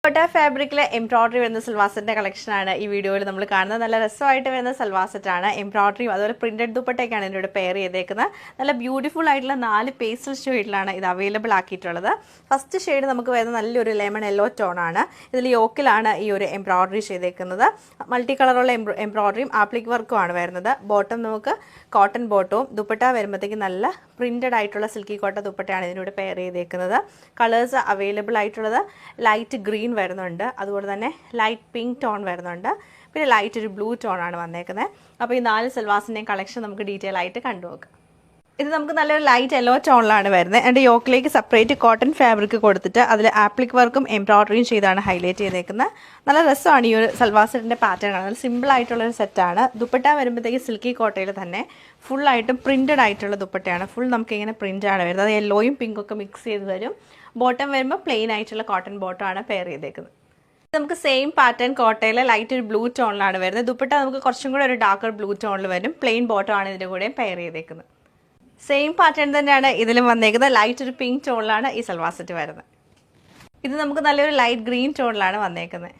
കോട്ട ഫാബ്രിക്കിലെ എംബ്രോയിഡറി വരുന്ന സൽവാർ സെറ്റിന്റെ കളക്ഷനാണ് ഈ വീഡിയോയിൽ നമ്മൾ കാണുന്നത്. നല്ല രസമായിട്ട് വരുന്ന സൽവാർ സെറ്റാണ്. എംബ്രോയിഡറിയും അതുപോലെ പ്രിന്റഡ് ദുപ്പട്ടയൊക്കെയാണ് ഇതിനോട് പെയർ ചെയ്തേക്കുന്നത്. നല്ല ബ്യൂട്ടിഫുൾ ആയിട്ടുള്ള 4 പേസ്റ്റൽ ഷെയ്ഡിലാണ് ഇത് അവൈലബിൾ ആക്കിയിട്ടുള്ളത്. ഫസ്റ്റ് ഷെയ്ഡ് നമുക്ക് വരുന്ന നല്ലൊരു ലെമൺ യെല്ലോ ടോൺ ആണ്. ഇതിൽ യോക്കിലാണ് ഈ ഒരു എംബ്രോയിഡറി ചെയ്തേക്കുന്നത്. മൾട്ടി കളറുള്ള എംബ്രോയിഡറിയും ആപ്ലിക് വർക്കും ആണ് വരുന്നത്. ബോട്ടം നമുക്ക് കോട്ടൺ ബോട്ടവും, ദുപ്പട്ട വരുമ്പോഴത്തേക്ക് നല്ല പ്രിന്റഡ് ആയിട്ടുള്ള സിൽക്കി കോട്ട ദുപ്പട്ടയാണ് ഇതിനോട് പെയർ ചെയ്തേക്കുന്നത്. കളേഴ്സ് അവൈലബിൾ ആയിട്ടുള്ളത് ലൈറ്റ് ഗ്രീൻ വരുന്നുണ്ട്, അതുപോലെ തന്നെ ലൈറ്റ് പിങ്ക് ടോൺ വരുന്നുണ്ട്, പിന്നെ ലൈറ്റ് ഒരു ബ്ലൂ ടോൺ ആണ് വന്നേക്കുന്നത്. അപ്പോൾ ഈ 4 സൽവാസിൻ്റെയും കളക്ഷൻ നമുക്ക് ഡീറ്റെയിൽ ആയിട്ട് കണ്ടുനോക്കാം. ഇത് നമുക്ക് നല്ലൊരു ലൈറ്റ് യെല്ലോ ടോണിലാണ് വരുന്നത്. എൻ്റെ യോക്കിലേക്ക് സെപ്പറേറ്റ് കോട്ടൺ ഫാബ്രിക് കൊടുത്തിട്ട് അതിൽ ആപ്ലിക് വർക്കും എംബ്രോയിഡറിയും ചെയ്താണ് ഹൈലൈറ്റ് ചെയ്തേക്കുന്നത്. നല്ല രസമാണ് ഈ ഒരു സൽവാർ സെറ്റിൻ്റെ പാറ്റേൺ കാണാൻ. നല്ല സിമ്പിൾ ആയിട്ടുള്ളൊരു സെറ്റാണ്. ദുപ്പട്ട വരുമ്പോഴത്തേക്ക് സിൽക്കി കോട്ടയിൽ തന്നെ ഫുള്ളായിട്ടും പ്രിൻറ്റഡ് ആയിട്ടുള്ള ദുപ്പട്ടയാണ്. ഫുൾ നമുക്കിങ്ങനെ പ്രിൻ്റാണ് വരുന്നത്. അത് യെല്ലോയും പിങ്കൊക്കെ മിക്സ് ചെയ്ത് വരും. ബോട്ടം വരുമ്പോൾ പ്ലെയിൻ ആയിട്ടുള്ള കോട്ടൺ ബോട്ടം ആണ് പെയർ ചെയ്തേക്കുന്നത്. നമുക്ക് സെയിം പാറ്റേൺ കോട്ടയിൽ ലൈറ്റ് ഒരു ബ്ലൂ ടോണിലാണ് വരുന്നത്. ദുപ്പട്ട നമുക്ക് കുറച്ചും കൂടെ ഒരു ഡാർക്കർ ബ്ലൂ ടോണിൽ വരും. പ്ലെയിൻ ബോട്ടം ആണ് ഇതിൻ്റെ കൂടെ പെയർ ചെയ്തേക്കുന്നത്. സെയിം പാറ്റേൺ തന്നെയാണ് ഇതിലും വന്നേക്കുന്നത്. ലൈറ്റ് ഒരു പിങ്ക് ടോണിലാണ് ഈ സൽവാർ സെറ്റ് വരുന്നത്. ഇത് നമുക്ക് നല്ലൊരു ലൈറ്റ് ഗ്രീൻ ടോണിലാണ് വന്നേക്കുന്നത്.